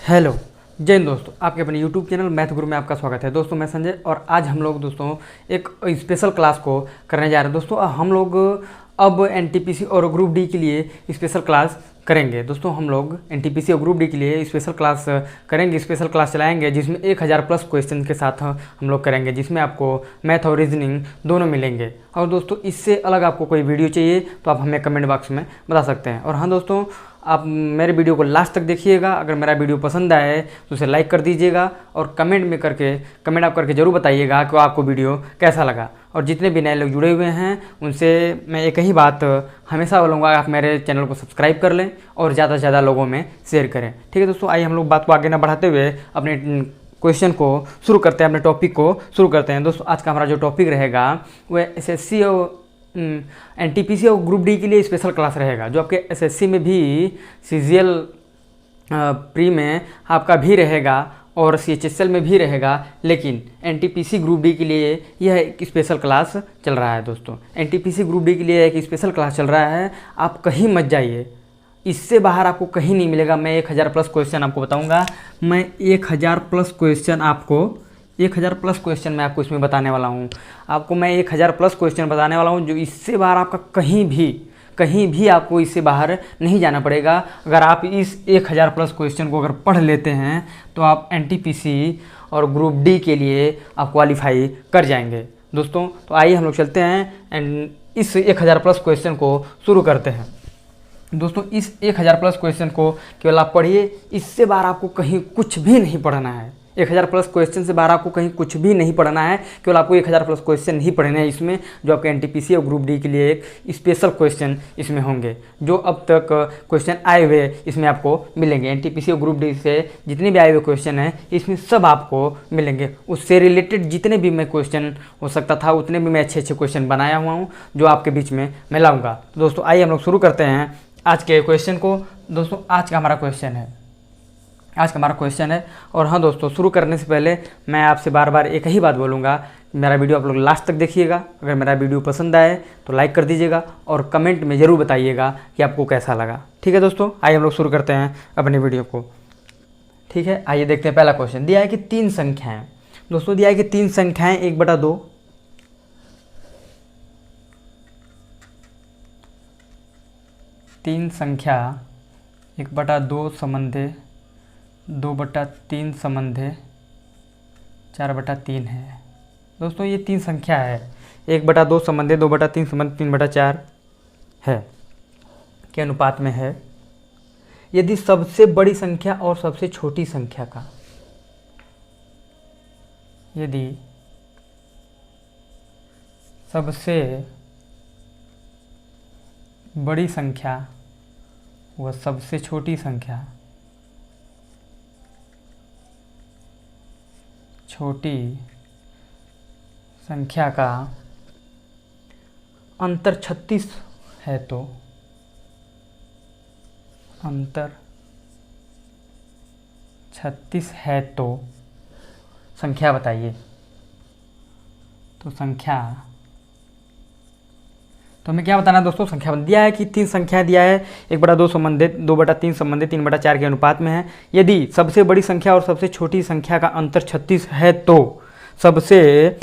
Hello जय हिंद दोस्तों, आपके अपने यूट्यूब चैनल मैथ गुरु में आपका स्वागत है। दोस्तों मैं संजय और आज हम लोग दोस्तों एक स्पेशल क्लास को करने जा रहे हैं। दोस्तों हम लोग अब एनटीपीसी और ग्रुप डी के लिए स्पेशल क्लास करेंगे। दोस्तों हम लोग एनटीपीसी और ग्रुप डी के लिए स्पेशल क्लास करेंगे, स्पेशल क्लास चलाएंगे जिसमें 1000 प्लस क्वेश्चन के साथ हम लोग करेंगे, जिसमें आपको मैथ और रीजनिंग दोनों मिलेंगे। और दोस्तों इससे अलग आपको कोई वीडियो चाहिए तो आप हमें कमेंट बॉक्स में बता सकते हैं। और हाँ दोस्तों, आप मेरे वीडियो को लास्ट तक देखिएगा। अगर मेरा वीडियो पसंद आए तो उसे लाइक कर दीजिएगा और कमेंट आप करके ज़रूर बताइएगा कि आपको वीडियो कैसा लगा। और जितने भी नए लोग जुड़े हुए हैं उनसे मैं एक ही बात हमेशा बोलूँगा, आप मेरे चैनल को सब्सक्राइब कर लें और ज़्यादा से ज़्यादा लोगों में शेयर करें। ठीक है दोस्तों, आइए हम लोग बात को आगे ना बढ़ाते हुए अपने क्वेश्चन को शुरू करते हैं, अपने टॉपिक को शुरू करते हैं। दोस्तों आज का हमारा जो टॉपिक रहेगा वह एसएससी और एनटीपीसी और ग्रुप डी के लिए स्पेशल क्लास रहेगा, जो आपके एसएससी में भी सीजीएल प्री में आपका भी रहेगा और सीएचएसएल में भी रहेगा। लेकिन एनटीपीसी ग्रुप डी के लिए यह एक स्पेशल क्लास चल रहा है। दोस्तों एनटीपीसी ग्रुप डी के लिए एक स्पेशल क्लास चल रहा है, आप कहीं मत जाइए, इससे बाहर आपको कहीं नहीं मिलेगा। मैं 1000 प्लस क्वेश्चन आपको बताऊंगा, मैं 1000 प्लस क्वेश्चन मैं आपको इसमें बताने वाला हूँ। आपको मैं 1000 प्लस क्वेश्चन बताने वाला हूँ, जो इससे बाहर आपका कहीं भी आपको इससे बाहर नहीं जाना पड़ेगा। अगर आप इस 1000 प्लस क्वेश्चन को अगर पढ़ लेते हैं तो आप एनटीपीसी और ग्रुप डी के लिए आप क्वालिफाई कर जाएंगे। दोस्तों तो आइए हम लोग चलते हैं एंड इस 1000 प्लस क्वेश्चन को शुरू करते हैं। दोस्तों इस 1000 प्लस क्वेश्चन को केवल आप पढ़िए, इससे बाहर आपको कहीं कुछ भी नहीं पढ़ना है। 1000 प्लस क्वेश्चन से बाहर आपको कहीं कुछ भी नहीं पढ़ना है, केवल आपको 1000 प्लस क्वेश्चन ही पढ़ने हैं इसमें, जो आपके एनटीपीसी और ग्रुप डी के लिए एक स्पेशल क्वेश्चन इसमें होंगे। जो अब तक क्वेश्चन आए हुए इसमें आपको मिलेंगे। एनटीपीसी और ग्रुप डी से जितने भी आए हुए क्वेश्चन हैं इसमें सब आपको मिलेंगे। उससे रिलेटेड जितने भी मैं क्वेश्चन हो सकता था उतने भी मैं अच्छे क्वेश्चन बनाया हुआ हूँ, जो आपके बीच में मैं लाऊँगा। तो दोस्तों आइए हम लोग शुरू करते हैं आज के क्वेश्चन को। दोस्तों आज का हमारा क्वेश्चन है और हाँ दोस्तों, शुरू करने से पहले मैं आपसे बार बार एक ही बात बोलूँगा, मेरा वीडियो आप लोग लास्ट तक देखिएगा। अगर मेरा वीडियो पसंद आए तो लाइक कर दीजिएगा और कमेंट में ज़रूर बताइएगा कि आपको कैसा लगा। ठीक है दोस्तों, आइए हम लोग शुरू करते हैं अपने वीडियो को। ठीक है, आइए देखते हैं। पहला क्वेश्चन दिया है कि 3 संख्याएँ। दोस्तों दिया है कि 3 संख्याएँ 1/2, 3 संख्या 1/2 समन्वय 2/3 समन्वय 4/3 है। दोस्तों ये 3 संख्या है, 1/2 समन्वय 2/3 समन्वय 3/4 है के अनुपात में है। यदि सबसे बड़ी संख्या और सबसे छोटी संख्या का, यदि सबसे बड़ी संख्या व सबसे छोटी संख्या का अंतर 36 है तो संख्या बताइए। तो हमें क्या बताना है दोस्तों, संख्या दिया है कि 3 संख्या दिया है, 1/2 समन्वय 2/3 समन्वय 3/4 के अनुपात में है। यदि सबसे बड़ी संख्या और सबसे छोटी संख्या का अंतर 36 है तो सबसे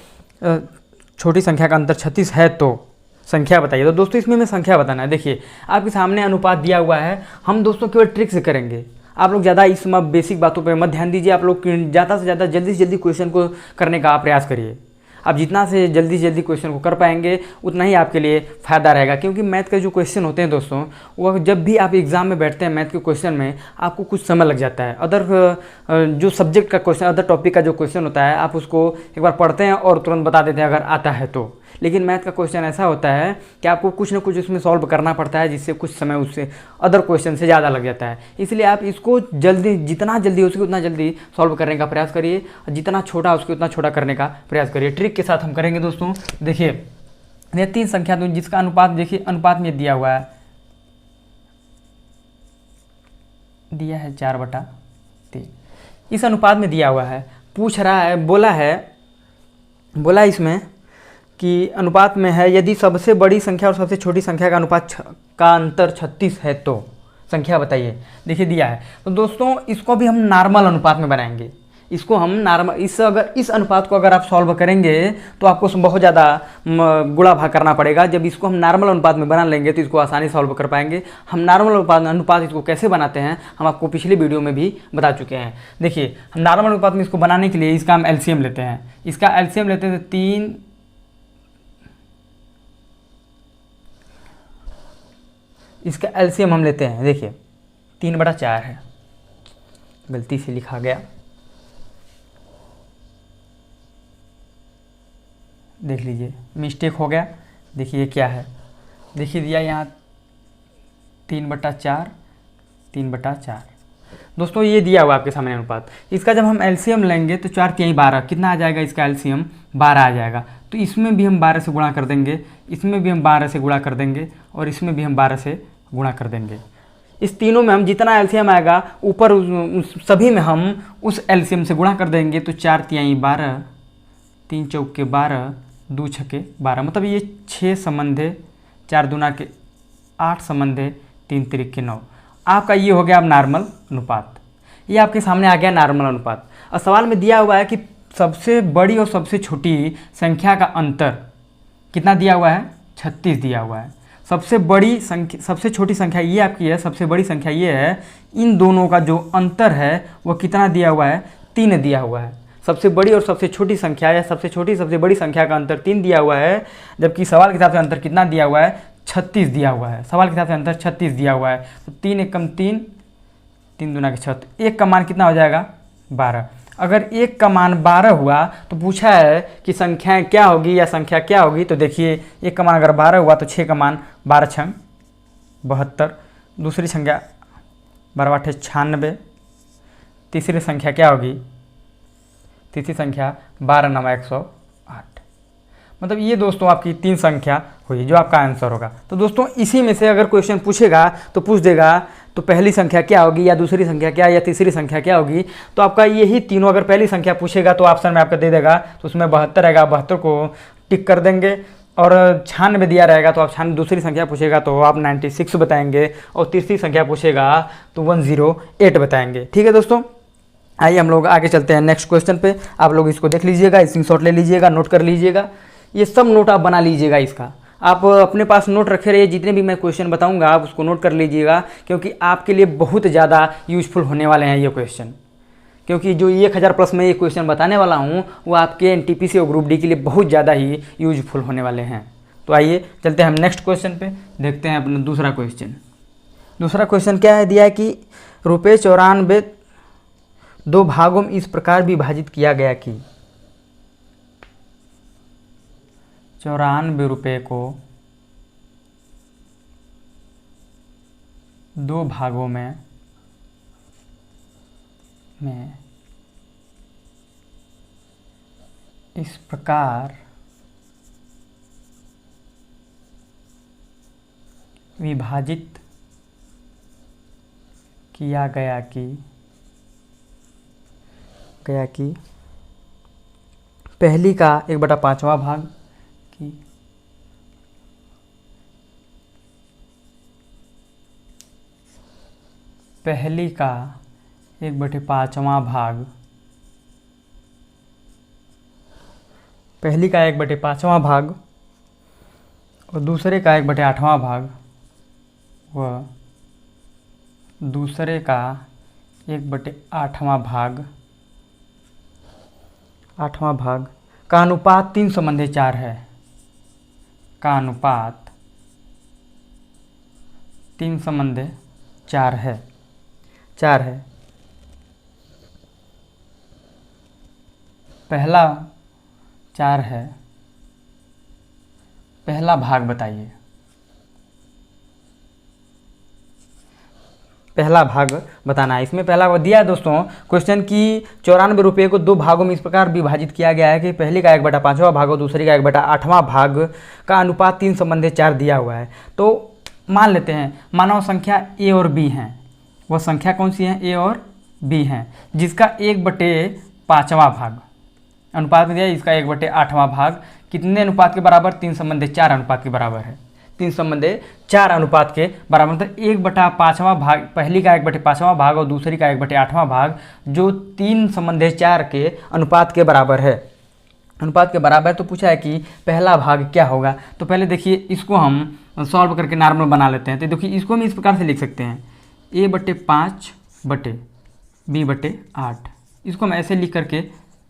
छोटी संख्या का अंतर 36 है तो संख्या बताइए। तो दोस्तों इसमें हमें संख्या बताना है। देखिए आपके सामने अनुपात दिया हुआ है, हम दोस्तों केवल ट्रिक से करेंगे। आप लोग ज़्यादा इस बेसिक बातों पर मत ध्यान दीजिए। आप लोग ज़्यादा से ज़्यादा जल्दी से जल्दी क्वेश्चन को करने का प्रयास करिए। आप जितना से जल्दी क्वेश्चन को कर पाएंगे उतना ही आपके लिए फ़ायदा रहेगा। क्योंकि मैथ के जो क्वेश्चन होते हैं दोस्तों, वो जब भी आप एग्ज़ाम में बैठते हैं मैथ के क्वेश्चन में आपको कुछ समय लग जाता है। जो सब्जेक्ट का क्वेश्चन, अदर टॉपिक का जो क्वेश्चन होता है, आप उसको एक बार पढ़ते हैं और तुरंत बता देते हैं अगर आता है तो। लेकिन मैथ का क्वेश्चन ऐसा होता है कि आपको कुछ ना कुछ उसमें सॉल्व करना पड़ता है, जिससे कुछ समय उससे अदर क्वेश्चन से ज़्यादा लग जाता है। इसलिए आप इसको जितना जल्दी हो सके उतना जल्दी सॉल्व करने का प्रयास करिए, जितना छोटा हो सके उतना छोटा करने का प्रयास करिए। ट्रिक के साथ हम करेंगे दोस्तों। देखिए ये 3 संख्या तो जिसका अनुपात देखिए, अनुपात में दिया हुआ है, दिया है 4/3। इस अनुपात में दिया हुआ है, पूछ रहा है, बोला इसमें कि अनुपात में है, यदि सबसे बड़ी संख्या और सबसे छोटी संख्या का अनुपात का अंतर 36 है तो संख्या बताइए। देखिए दिया है। तो दोस्तों इसको भी हम नॉर्मल अनुपात में बनाएंगे। इसको हम नॉर्मल इस अनुपात को अगर आप सॉल्व करेंगे तो आपको बहुत ज़्यादा गुणा भाग करना पड़ेगा। जब इसको हम नॉर्मल अनुपात में बना लेंगे तो इसको आसानी सॉल्व कर पाएंगे। हम नॉर्मल अनुपात इसको कैसे बनाते हैं हम आपको पिछली वीडियो में भी बता चुके हैं। देखिए हम नॉर्मल अनुपात में इसको बनाने के लिए इसका हम एलसीएम लेते हैं। इसका एलसीएम लेते हैं 3, इसका एलसीएम हम लेते हैं। देखिए 3/4 है, गलती से लिखा गया, देख लीजिए मिस्टेक हो गया। देखिए क्या है, देखिए दिया यहाँ 3/4, 3/4। दोस्तों ये दिया हुआ आपके सामने अनुपात। इसका जब हम एलसीएम लेंगे तो 4×3 12, कितना आ जाएगा इसका एलसीएम 12 आ जाएगा। तो इसमें भी हम 12 से गुणा कर देंगे, इसमें भी हम 12 से गुणा कर देंगे और इसमें भी हम 12 से गुणा कर देंगे। इस तीनों में हम जितना एलसीएम आएगा ऊपर सभी में हम उस एलसीएम से गुणा कर देंगे। तो 4×3 12, 3 चौके 12, 2 छक्के 12, मतलब ये 6 संबंधे, 4 दूना के 8 संबंधे, 3 तिरिक 9। आपका ये हो गया अब नॉर्मल अनुपात। ये आपके सामने आ गया नॉर्मल अनुपात। और सवाल में दिया हुआ है कि सबसे बड़ी और सबसे छोटी संख्या का अंतर कितना दिया हुआ है, 36 दिया हुआ है। सबसे बड़ी संख्या, सबसे छोटी संख्या ये आपकी है, सबसे बड़ी संख्या ये है। इन दोनों का जो अंतर है वो कितना दिया हुआ है, 3 दिया हुआ है। सबसे बड़ी और सबसे छोटी संख्या या सबसे छोटी सबसे बड़ी संख्या का अंतर 3 दिया हुआ है, जबकि सवाल के हिसाब से अंतर कितना दिया हुआ है, 36 दिया हुआ है। सवाल के हिसाब से अंतर 36 दिया हुआ है। तो 3 एकम 3, 3 दूना के 6, तो 1 का मान कितना हो जाएगा, 12। अगर 1 का मान 12 हुआ तो पूछा है कि संख्याएं क्या होगी या संख्या क्या होगी। तो देखिए 1 का मान अगर 12 हुआ तो 6 का मान 12×6 72, दूसरी संख्या 12×8 96, तीसरी संख्या क्या होगी, तीसरी संख्या 12×9 108। मतलब ये दोस्तों आपकी 3 संख्या हुई जो आपका आंसर होगा। तो दोस्तों इसी में से अगर क्वेश्चन पूछेगा तो पूछ देगा तो पहली संख्या क्या होगी या दूसरी संख्या क्या या तीसरी संख्या क्या होगी। तो आपका यही तीनों, अगर पहली संख्या पूछेगा तो ऑप्शन में आपका दे देगा, तो उसमें 72 रहेगा, 72 को टिक कर देंगे। और 96 दिया रहेगा तो आप 96, दूसरी संख्या पूछेगा तो आप 96 बताएंगे, और तीसरी संख्या पूछेगा तो 108 बताएंगे। ठीक है दोस्तों, आइए हम लोग आगे चलते हैं नेक्स्ट क्वेश्चन पे। आप लोग इसको देख लीजिएगा, स्क्रीनशॉट ले लीजिएगा, नोट कर लीजिएगा। ये सब नोट आप बना लीजिएगा। इसका आप अपने पास नोट रखे रहिए, जितने भी मैं क्वेश्चन बताऊंगा आप उसको नोट कर लीजिएगा, क्योंकि आपके लिए बहुत ज़्यादा यूजफुल होने वाले हैं ये क्वेश्चन। क्योंकि जो 1000 प्लस में ये क्वेश्चन बताने वाला हूँ वो आपके एनटीपीसी और ग्रुप डी के लिए बहुत ज़्यादा ही यूजफुल होने वाले हैं। तो आइए चलते हैं हम नेक्स्ट क्वेश्चन पे, देखते हैं अपना दूसरा क्वेश्चन। दूसरा क्वेश्चन क्या है, दिया है कि ₹94 2 भागों में इस प्रकार विभाजित किया गया कि 94 रुपये को 2 भागों में इस प्रकार विभाजित किया गया कि पहली का 1/5वां भाग की पहली का 1/5वां भाग, पहली का 1/5वां भाग और दूसरे का 1/8वां भाग व दूसरे का 1/8वां भाग, 8वां भाग का अनुपात 3/4 है। का अनुपात 3/4 है, 4 है। पहला 4 है, पहला भाग बताइए। पहला भाग बताना है। इसमें पहला दिया है दोस्तों क्वेश्चन की 94 रुपये को 2 भागों में इस प्रकार विभाजित किया गया है कि पहली का 1/5वां भाग और दूसरी का 1/8वां भाग का अनुपात 3/4 दिया हुआ है। तो मान लेते हैं मानव संख्या ए और बी हैं। वह संख्या कौन सी है, ए और बी हैं, जिसका 1/5वां भाग अनुपात में दिया है। इसका 1/8वां भाग कितने अनुपात के बराबर, 3/4 अनुपात के बराबर है। तीन संबंध है 4 अनुपात के बराबर, मतलब 1/5वां भाग, पहली का 1/5वां भाग और दूसरी का 1/8वां भाग जो 3 संबंध है 4 के अनुपात के बराबर है, अनुपात के बराबर। तो पूछा है कि पहला भाग क्या होगा। तो पहले देखिए इसको हम सॉल्व करके नॉर्मल बना लेते हैं। तो देखिए इसको हम इस प्रकार से लिख सकते हैं A/5/B/8, इसको हम ऐसे लिख करके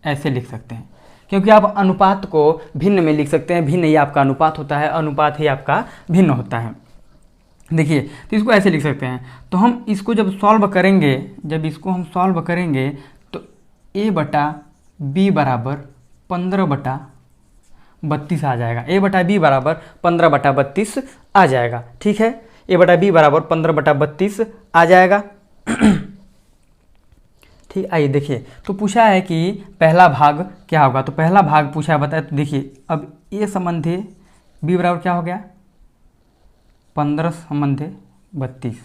ऐसे लिख सकते हैं, क्योंकि आप अनुपात को भिन्न में लिख सकते हैं, भिन्न ही आपका अनुपात होता है, अनुपात ही आपका भिन्न होता है। देखिए तो इसको ऐसे लिख सकते हैं। तो हम इसको जब सॉल्व करेंगे, जब इसको हम सॉल्व करेंगे तो A/B बराबर 15/32 आ जाएगा। A/B बराबर 15/32 आ जाएगा। ठीक है, A/B बराबर 15/32 आ जाएगा। ठीक, आइए देखिए, तो पूछा है कि पहला भाग क्या होगा। तो पहला भाग पूछा है, बताए। तो देखिए अब A संबंध है B बराबर क्या हो गया, 15 संबंध 32।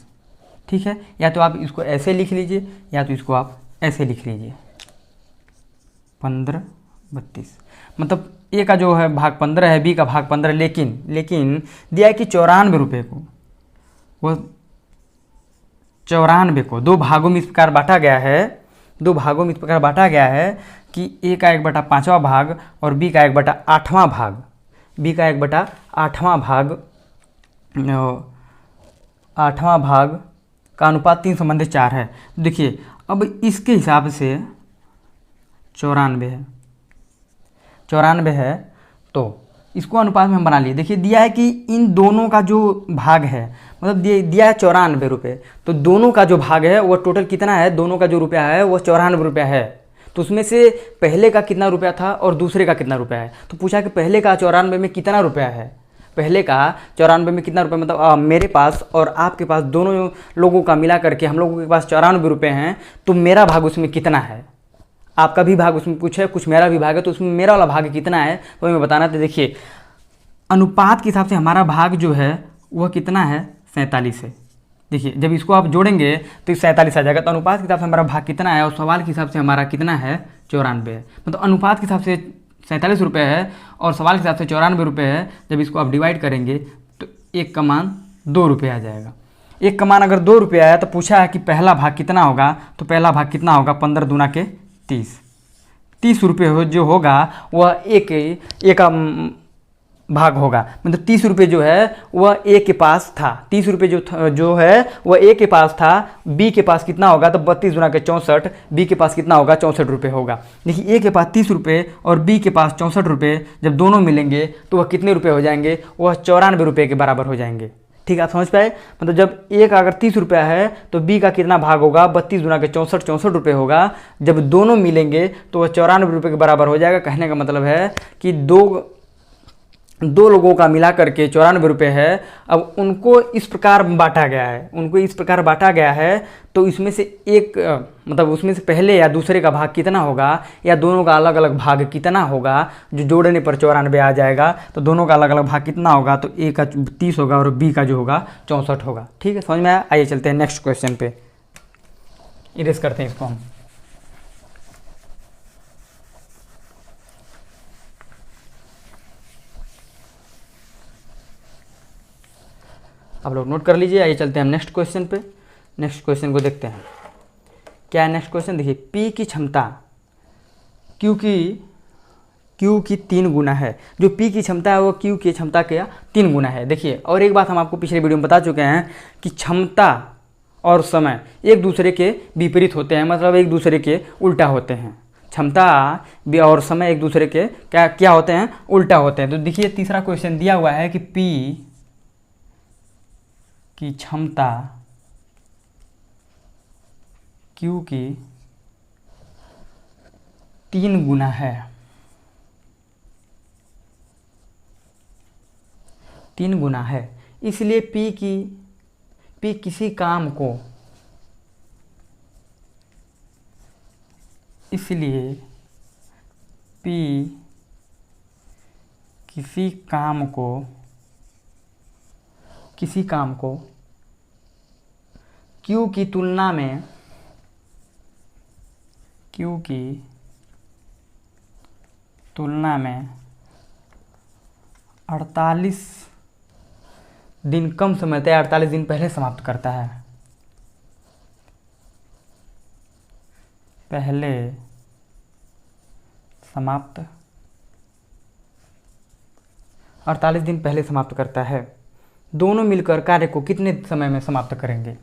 ठीक है, या तो आप इसको ऐसे लिख लीजिए या तो इसको आप ऐसे लिख लीजिए 15/32, मतलब A का जो है भाग 15 है, B का भाग 15, लेकिन दिया है कि 94 रुपये को, वो 94 को दो भागों में इस प्रकार बांटा गया है, दो भागों में इस प्रकार बांटा गया है कि A का 1/5वां भाग और B का 1/8वां भाग, B का 1/8वां भाग, 8वां भाग का अनुपात 3 संबंध 4 है। देखिए अब इसके हिसाब से 94 है, 94 है, तो इसको अनुपात में हम बना लिए। देखिए दिया है कि इन दोनों का जो भाग है, मतलब दिया है 94 रुपये, तो दोनों का जो भाग है वो टोटल कितना है, दोनों का जो रुपया है वो 94 रुपया है। तो उसमें से पहले का कितना रुपया था और दूसरे का कितना रुपया है। तो पूछा कि पहले का 94 में कितना रुपया है, पहले का 94 में कितना रुपया, मतलब मेरे पास और आपके पास दोनों लोगों का मिला करके हम लोगों के पास 94 रुपये हैं, तो मेरा भाग उसमें कितना है। आपका भी भाग उसमें कुछ है, कुछ मेरा भी भाग है, तो उसमें मेरा वाला भाग कितना है वो हमें बताना। तो देखिए अनुपात के हिसाब से हमारा भाग जो है वह कितना है, 47 है। देखिए जब इसको आप जोड़ेंगे तो 47 आ जाएगा। तो अनुपात के हिसाब से हमारा भाग कितना है और सवाल के हिसाब से हमारा कितना है, 94 है। मतलब अनुपात के हिसाब से 47 रुपये है और सवाल के हिसाब से 94 रुपये है। जब इसको आप डिवाइड करेंगे तो 1 का मान 2 रुपये आ जाएगा। 1 का मान अगर 2 रुपये आया तो पूछा है कि पहला भाग कितना होगा। तो पहला भाग कितना होगा, 15 दूना के 30 रुपये जो होगा वह एक का भाग होगा, मतलब 30 रुपये जो है वह ए के पास था, 30 रुपये जो है वह ए के पास था। बी के पास कितना होगा, तो 32 गुना के 64, बी के पास कितना होगा, 64 रुपये होगा। देखिए ए के पास 30 रुपये और बी के पास 64 रुपये, जब दोनों मिलेंगे तो वह कितने रुपये हो जाएंगे, वह 94 रुपये के बराबर हो जाएंगे। ठीक है, आप समझ पाए। मतलब जब ए का अगर 30 रुपया है तो बी का कितना भाग होगा, 32 गुना के 64 रुपये होगा। जब दोनों मिलेंगे तो वह 94 रुपये के बराबर हो जाएगा। कहने का मतलब है कि दो लोगों का मिला करके 94 रुपये है। अब उनको इस प्रकार बांटा गया है, तो इसमें से एक मतलब उसमें से पहले या दूसरे का भाग कितना होगा या दोनों का अलग अलग भाग कितना होगा, जो जोड़ने पर 94 आ जाएगा। तो दोनों का अलग अलग भाग कितना होगा, तो ए का 30 होगा और बी का जो होगा 64 होगा। ठीक है, समझ में आया। आइए चलते हैं नेक्स्ट क्वेश्चन पे, इरेज करते हैं इसको हम। आप लोग नोट कर लीजिए। आइए चलते हैं हम नेक्स्ट क्वेश्चन पे। नेक्स्ट क्वेश्चन को देखते हैं क्या है नेक्स्ट क्वेश्चन। देखिए P की क्षमता Q की 3 गुना है। जो P की क्षमता है वो Q की क्षमता के 3 गुना है। देखिए और एक बात हम आपको पिछले वीडियो में बता चुके हैं कि क्षमता और समय एक दूसरे के विपरीत होते हैं, मतलब एक दूसरे के उल्टा होते हैं। क्षमता और समय एक दूसरे के क्या होते हैं, उल्टा होते हैं। तो देखिए तीसरा क्वेश्चन दिया हुआ है कि P की क्षमता Q की 3 गुना है, 3 गुना है। इसलिए P किसी काम को, इसलिए P किसी काम को Q की तुलना में 48 दिन कम समय तय 48 दिन पहले समाप्त करता है, पहले समाप्त 48 दिन पहले समाप्त करता है। दोनों मिलकर कार्य को कितने समय में समाप्त करेंगे?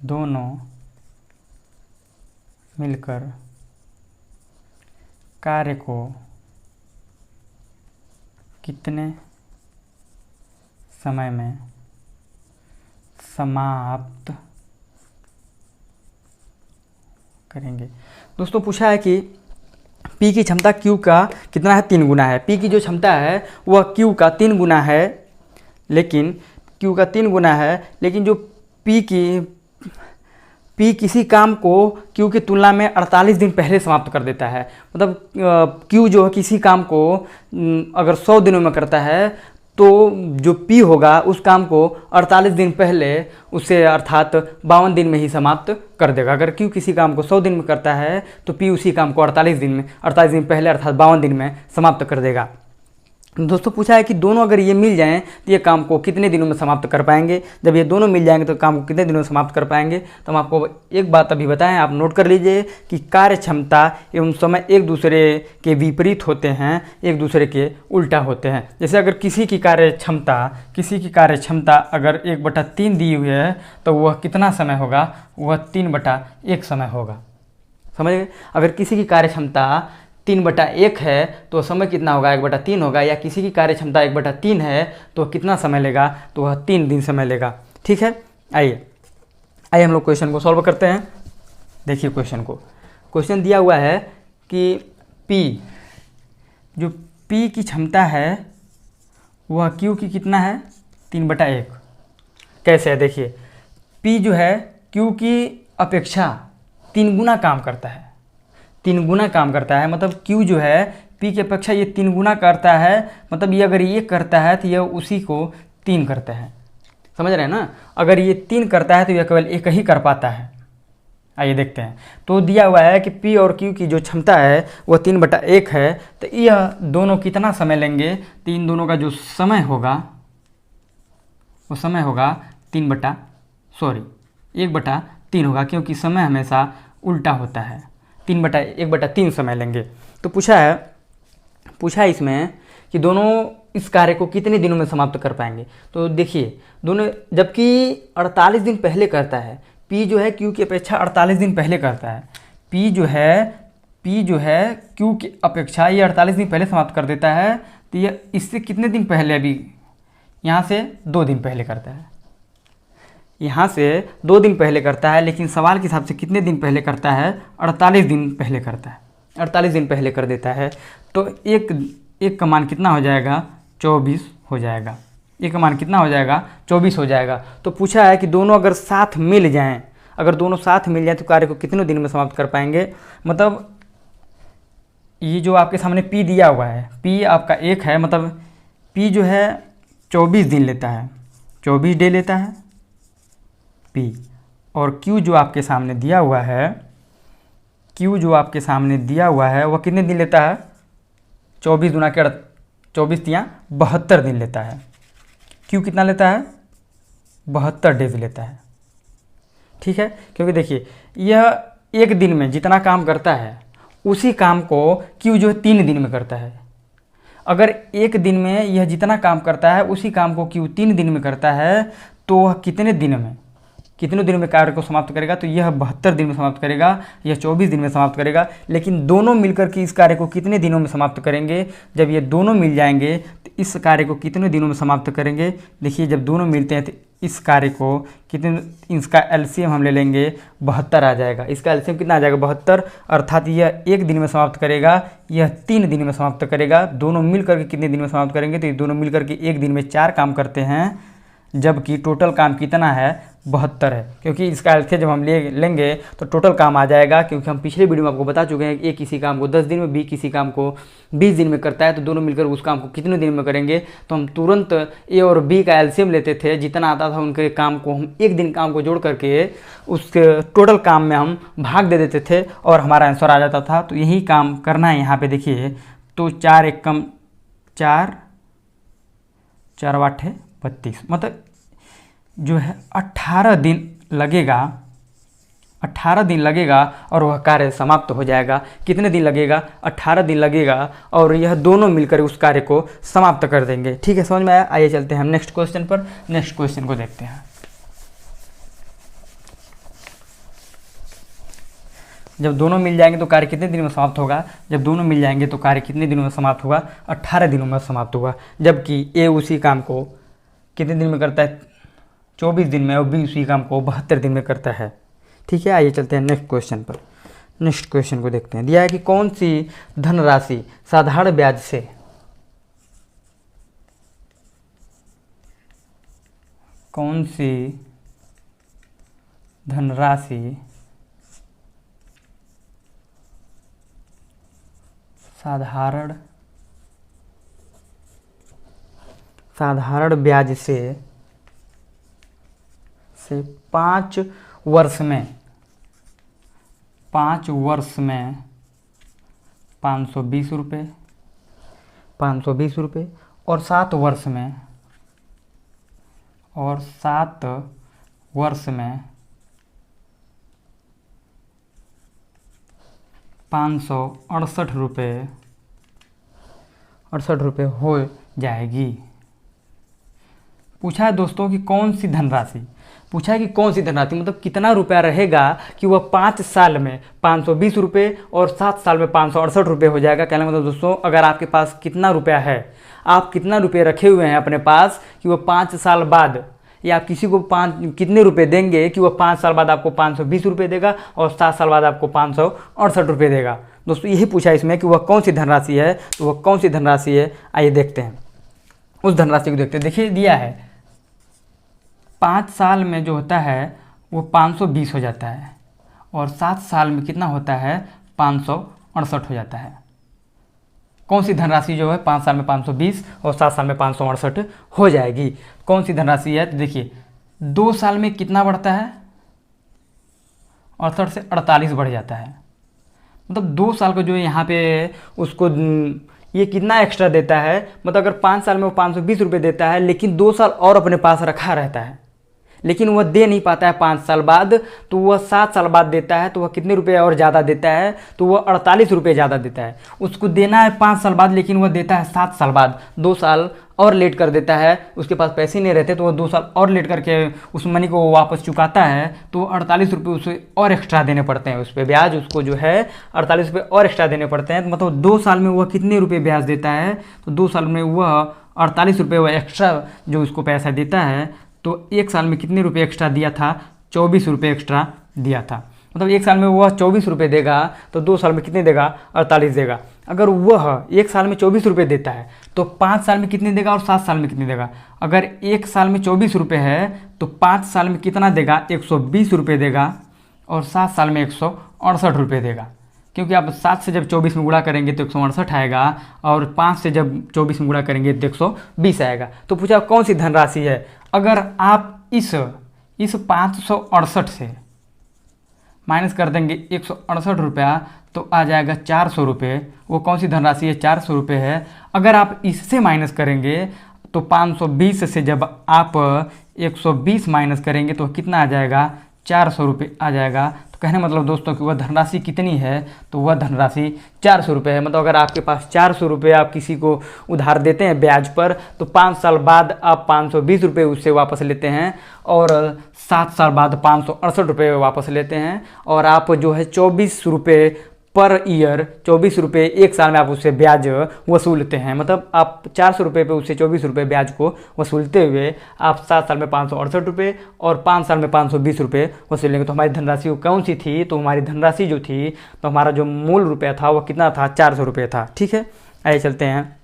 दोनों मिलकर कार्य को कितने समय में समाप्त करेंगे? दोस्तों पूछा है कि P की क्षमता Q का कितना है? 3 गुना है। P की जो क्षमता है वह Q का 3 गुना है, लेकिन Q का 3 गुना है, लेकिन जो P किसी काम को Q की तुलना में 48 दिन पहले समाप्त कर देता है। मतलब Q जो है किसी काम को अगर 100 दिनों में करता है तो जो P होगा उस काम को 48 दिन पहले उसे अर्थात 52 दिन में ही समाप्त कर देगा। अगर Q किसी काम को 100 दिन में करता है तो P उसी काम को 48 दिन पहले अर्थात 52 दिन में समाप्त कर देगा। दोस्तों पूछा है कि दोनों अगर ये मिल जाएं तो ये काम को कितने दिनों में समाप्त कर पाएंगे? जब ये दोनों मिल जाएंगे तो काम को कितने दिनों में समाप्त कर पाएंगे? तो हम आपको एक बात अभी बताएं, आप नोट कर लीजिए कि कार्य क्षमता एवं समय एक दूसरे के विपरीत होते हैं, एक दूसरे के उल्टा होते हैं। जैसे अगर किसी की कार्य क्षमता अगर 1/3 दी हुई है तो वह कितना समय होगा? वह 3/1 समय होगा। समझ गए? अगर किसी की कार्य क्षमता 3/1 है तो समय कितना होगा? 1/3 होगा। या किसी की कार्य क्षमता 1/3 है तो कितना समय लेगा? तो वह 3 दिन समय लेगा। ठीक है, आइए हम लोग क्वेश्चन को सॉल्व करते हैं। देखिए क्वेश्चन दिया हुआ है कि P की क्षमता है वह Q की कितना है? 3/1। कैसे है? देखिए P जो है Q की अपेक्षा 3 गुना काम करता है, 3 गुना काम करता है। मतलब Q जो है P की अपेक्षा ये 3 गुना करता है। मतलब ये अगर ये करता है तो यह उसी को 3 करता है। समझ रहे हैं ना? अगर ये 3 करता है तो यह केवल 1 ही कर पाता है। आइए देखते हैं। तो दिया हुआ है कि P और Q की जो क्षमता है वह 3/1 है, तो यह दोनों कितना समय लेंगे? तो इन दोनों का जो समय होगा वो समय होगा 1/3 होगा, क्योंकि समय हमेशा उल्टा होता है। 1/3 समय लेंगे। तो पूछा है इसमें कि दोनों इस कार्य को कितने दिनों में समाप्त कर पाएंगे। तो देखिए दोनों, जबकि 48 दिन पहले करता है, P जो है Q की अपेक्षा 48 दिन पहले करता है। P जो है Q की अपेक्षा ये 48 दिन पहले समाप्त कर देता है। तो ये इससे कितने दिन पहले? अभी यहाँ से 2 दिन पहले करता है, यहाँ से 2 दिन पहले करता है, लेकिन सवाल के हिसाब से कितने दिन पहले करता है? 48 दिन पहले करता है, 48 दिन पहले कर देता है। तो एक का मान कितना हो जाएगा? 24 हो जाएगा। एक का मान कितना हो जाएगा? 24 हो जाएगा। तो पूछा है कि दोनों अगर साथ मिल जाएं, तो कार्य को कितने दिन में समाप्त कर पाएंगे? मतलब ये जो आपके सामने P दिया हुआ है, P आपका 1 है, मतलब P जो है 24 दिन लेता है, 24 डे लेता है P। और Q जो आपके सामने दिया हुआ है वह कितने दिन लेता है? 24 गुना के 24 तियाँ 72 दिन लेता है। Q कितना लेता है? 72 डेज लेता है। ठीक है, क्योंकि देखिए यह एक दिन में जितना काम करता है उसी काम को Q जो है 3 दिन में करता है। अगर एक दिन में यह जितना काम करता है उसी काम को Q 3 दिन में करता है तो वह कितने दिनों में कार्य को समाप्त करेगा? तो यह 72 दिन में समाप्त करेगा, यह 24 दिन में समाप्त करेगा। लेकिन दोनों मिलकर के इस कार्य को कितने दिनों में समाप्त करेंगे? जब ये दोनों मिल जाएंगे तो इस कार्य को कितने दिनों में समाप्त करेंगे? देखिए जब दोनों मिलते हैं तो इस कार्य को इसका एलसीएम हम ले लेंगे 72 आ जाएगा। इसका एलसीएम कितना आ जाएगा? 72। अर्थात यह 1 दिन में समाप्त करेगा, यह 3 दिन में समाप्त करेगा। दोनों मिलकर के कितने दिन में समाप्त करेंगे? तो ये दोनों मिलकर के 1 दिन में 4 काम करते हैं, जबकि टोटल काम कितना है? 72 है। क्योंकि इसका एलसीएम जब हम लेंगे तो टोटल काम आ जाएगा, क्योंकि हम पिछले वीडियो में आपको बता चुके हैं कि A किसी काम को 10 दिन में, B किसी काम को 20 दिन में करता है। तो दोनों मिलकर उस काम को कितने दिन में करेंगे? तो हम तुरंत A और B का एलसीएम लेते थे, जितना आता था उनके काम को हम 1 दिन काम को जोड़ करके उस टोटल काम में हम भाग दे देते थे और हमारा आंसर आ जाता था। तो यही काम करना है यहाँ पे। देखिए तो 4 1 कम 4 4 8 32, मतलब जो है 18 दिन लगेगा, 18 दिन लगेगा और वह कार्य समाप्त हो जाएगा। कितने दिन लगेगा? 18 दिन लगेगा और यह दोनों मिलकर उस कार्य को समाप्त कर देंगे। ठीक है, समझ में आया? आइए चलते हैं हम नेक्स्ट क्वेश्चन पर। नेक्स्ट क्वेश्चन को देखते हैं। जब दोनों मिल जाएंगे तो कार्य कितने दिन में समाप्त होगा? जब दोनों मिल जाएंगे तो कार्य कितने दिनों में समाप्त होगा? 18 दिनों में समाप्त होगा। जबकि ए उसी काम को कितने दिन में करता है? 24 दिन में, और बी उसी काम को 72 दिन में करता है। ठीक है, आइए चलते हैं नेक्स्ट क्वेश्चन पर। नेक्स्ट क्वेश्चन को देखते हैं। दिया है कि कौन सी धनराशि साधारण ब्याज से कौन सी धनराशि साधारण ब्याज से 5 वर्ष में 520 रुपये, 520 रुपये, और 7 वर्ष में 568 रुपये हो जाएगी। पूछा है दोस्तों कि कौन सी धनराशि, पूछा है कि कौन सी धनराशि मतलब कितना रुपया रहेगा कि वह 5 साल में 520 रुपये और 7 साल में 568 रुपये हो जाएगा। कहने मतलब दोस्तों, अगर आपके पास कितना रुपया है, आप कितना रुपये रखे हुए हैं अपने पास कि वह 5 साल बाद, या आप किसी को कितने रुपये देंगे कि वह 5 साल बाद आपको 520 रुपये देगा और 7 साल बाद आपको 568 रुपये देगा। दोस्तों यही पूछा इसमें कि वह कौन सी धनराशि है। तो वह कौन सी धनराशि है, आइए देखते हैं। उस धनराशि को देखते हैं। देखिए दिया है 5 साल में जो होता है वो 520 हो जाता है और 7 साल में कितना होता है? 568 हो जाता है। कौन सी धनराशि जो है 5 साल में 520 और 7 साल में 568 हो जाएगी? कौन सी धनराशि है? तो देखिए 2 साल में कितना बढ़ता है? 68 से 48 बढ़ जाता है। मतलब 2 साल का जो है यहाँ पे उसको ये कितना एक्स्ट्रा देता है? मतलब अगर 5 साल में वो 520 रुपये देता है, लेकिन 2 साल और अपने पास रखा रहता है, लेकिन वह दे नहीं पाता है 5 साल बाद, तो वह 7 साल बाद देता है। तो वह कितने रुपए और ज़्यादा देता है? तो वह 48 रुपये ज़्यादा देता है। उसको देना है 5 साल बाद, लेकिन वह देता है 7 साल बाद। 2 साल और लेट कर देता है, उसके पास पैसे नहीं रहते तो वह 2 साल और लेट करके उस मनी को वापस चुकाता है। तो 48 रुपये उसे और एक्स्ट्रा देने पड़ते हैं, उस पर ब्याज उसको जो है 48 रुपये और एक्स्ट्रा देने पड़ते हैं। तो मतलब 2 साल में वह कितने रुपये ब्याज देता है? तो 2 साल में वह 48 रुपये वह एक्स्ट्रा जो उसको पैसा देता है। तो 1 साल में कितने रुपये एक्स्ट्रा दिया था? 24 रुपये एक्स्ट्रा दिया था। मतलब 1 साल में वह 24 रुपये देगा, तो 2 साल में कितने देगा? 48 देगा। अगर वह 1 साल में 24 रुपये देता है तो 5 साल में कितने देगा और 7 साल में कितने देगा? अगर 1 साल में 24 रुपये है तो 5 साल में कितना देगा? 120 रुपये देगा और 7 साल में 168 रुपये देगा। क्योंकि आप 7 से जब 24 में गुणा करेंगे तो 168 आएगा और 5 से जब 24 में गुणा करेंगे तो 120 आएगा। तो पूछा कौन सी धनराशि है? अगर आप इस 568 से माइनस कर देंगे 168 रुपया तो आ जाएगा 400 रुपये। वो कौन सी धनराशि है? 400 रुपये है। अगर आप इससे माइनस करेंगे तो 520 से जब आप 120 माइनस करेंगे तो कितना आ जाएगा? 400 रुपये आ जाएगा। तो कहने मतलब दोस्तों कि वह धनराशि कितनी है? तो वह धनराशि 400 रुपये है। मतलब अगर आपके पास 400 रुपये आप किसी को उधार देते हैं ब्याज पर, तो 5 साल बाद आप 520 रुपये उससे वापस लेते हैं और 7 साल बाद 568 रुपये वापस लेते हैं। और आप जो है 24 रुपये पर ईयर, 24 रुपये 1 साल में आप उससे ब्याज वसूलते हैं। मतलब आप 400 रुपये पे उससे 24 रुपये ब्याज को वसूलते हुए आप 7 साल में 568 रुपये और 5 साल में 520 रुपये वसूलेंगे। तो हमारी धनराशि कौन सी थी? तो हमारी धनराशि जो थी, तो हमारा जो मूल रुपया था वो कितना था? 400 रुपये था। ठीक है, आइए चलते हैं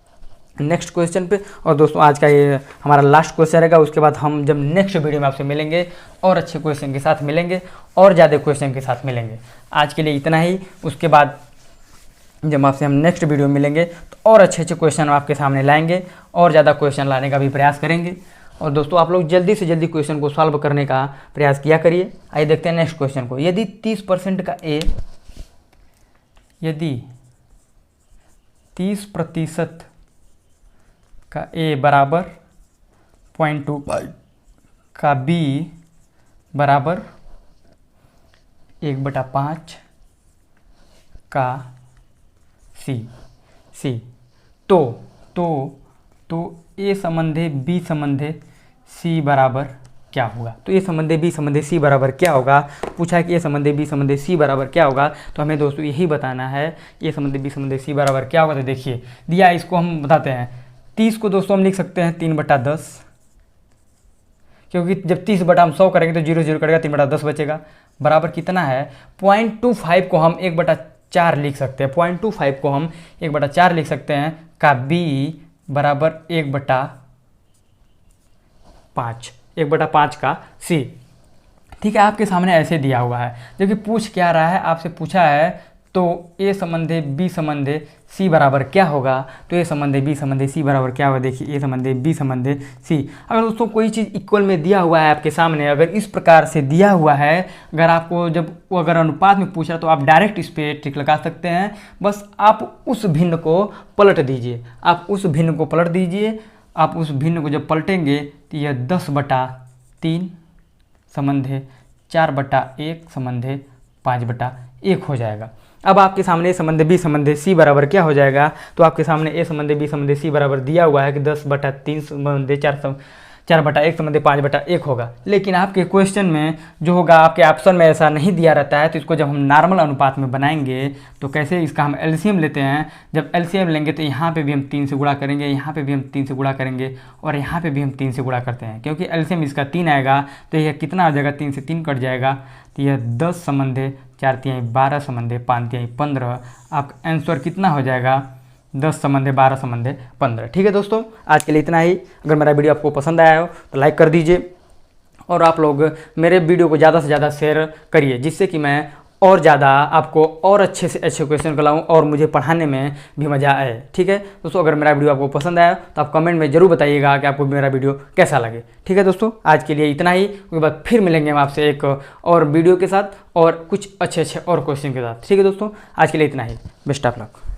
नेक्स्ट क्वेश्चन पे। और दोस्तों आज का ये हमारा लास्ट क्वेश्चन रहेगा। उसके बाद हम जब नेक्स्ट वीडियो में आपसे मिलेंगे और अच्छे क्वेश्चन के साथ मिलेंगे और ज़्यादा क्वेश्चन के साथ मिलेंगे। आज के लिए इतना ही। उसके बाद जब आपसे हम नेक्स्ट वीडियो में मिलेंगे तो और अच्छे अच्छे क्वेश्चन आपके सामने लाएंगे और ज़्यादा क्वेश्चन लाने का भी प्रयास करेंगे। और दोस्तों आप लोग जल्दी से जल्दी क्वेश्चन को सॉल्व करने का प्रयास किया करिए। आइए देखते हैं नेक्स्ट क्वेश्चन को। यदि 30% का ए, यदि 30% का ए बराबर 0.25 का b बराबर 1/5 का c। तो ए संबंधे बी संबंधे सी बराबर क्या होगा? तो ए संबंधे बी संबंधे सी बराबर क्या होगा? पूछा है कि ए संबंधे बी संबंधे सी बराबर क्या होगा, तो हमें दोस्तों यही बताना है ए संबंधे बी संबंधे सी बराबर क्या होगा। तो देखिए दिया, इसको हम बताते हैं। 30 को दोस्तों हम लिख सकते हैं 3/10, क्योंकि जब 30 हम 100 करेंगे तो 0 0 कटेगा, 3/10 बचेगा। बराबर कितना है? 0.25 को हम 1/4 लिख सकते हैं। 0.25 को हम 1/4 लिख सकते हैं का b बराबर 1/5 का c। ठीक है, आपके सामने ऐसे दिया हुआ है, जबकि पूछ क्या रहा है, आपसे पूछा है तो ए संबंधे बी संबंधे सी बराबर क्या होगा। तो ए संबंधे बी संबंधे सी बराबर क्या होगा? देखिए ए संबंधे बी संबंधे सी। अगर दोस्तों कोई चीज़ इक्वल में दिया हुआ है आपके सामने, अगर इस प्रकार से दिया हुआ है, अगर आपको जब वो अगर अनुपात में पूछा तो आप डायरेक्ट इस पर टिक लगा सकते हैं। बस आप उस भिन्न को पलट दीजिए, आप उस भिन्न को पलट दीजिए। आप उस भिन्न को जब पलटेंगे तो यह 10/3 संबंधे 4/1 संबंधे 5/1 हो जाएगा। अब आपके सामने ए संबंधे बी संबंधे सी बराबर क्या हो जाएगा? तो आपके सामने ए संबंधे बी संबंधे सी बराबर दिया हुआ है कि 10/3 संबंधे 4/1 संबंधे 5/1 होगा। लेकिन आपके क्वेश्चन में जो होगा, आपके ऑप्शन में ऐसा नहीं दिया रहता है। तो इसको जब हम नॉर्मल अनुपात में बनाएंगे तो कैसे, इसका हम एलसीएम लेते हैं। जब एलसीएम लेंगे तो यहाँ पे भी हम 3 से गुणा करेंगे, यहाँ पे भी हम 3 से गुणा करेंगे और यहाँ पे भी हम 3 से गुणा करते हैं, क्योंकि एलसीएम इसका 3 आएगा। तो यह कितना आ जाएगा? 3 से 3 कट जाएगा, तो यह 10 संबंधे 4×3 12 संबंधे 5×3 15। आपका आंसर कितना हो जाएगा? 10 संबंधे 12 संबंधे 15। ठीक है दोस्तों, आज के लिए इतना ही। अगर मेरा वीडियो आपको पसंद आया हो तो लाइक कर दीजिए, और आप लोग मेरे वीडियो को ज़्यादा से ज़्यादा शेयर करिए, जिससे कि मैं और ज़्यादा आपको और अच्छे से अच्छे क्वेश्चन कराऊँ और मुझे पढ़ाने में भी मज़ा आए। ठीक है दोस्तों, अगर मेरा वीडियो आपको पसंद आया तो आप कमेंट में ज़रूर बताइएगा कि आपको मेरा वीडियो कैसा लगे। ठीक है दोस्तों, आज के लिए इतना ही। उसके बाद फिर मिलेंगे हम आपसे एक और वीडियो के साथ और कुछ अच्छे और क्वेश्चन के साथ। ठीक है दोस्तों, आज के लिए इतना ही। Best of luck.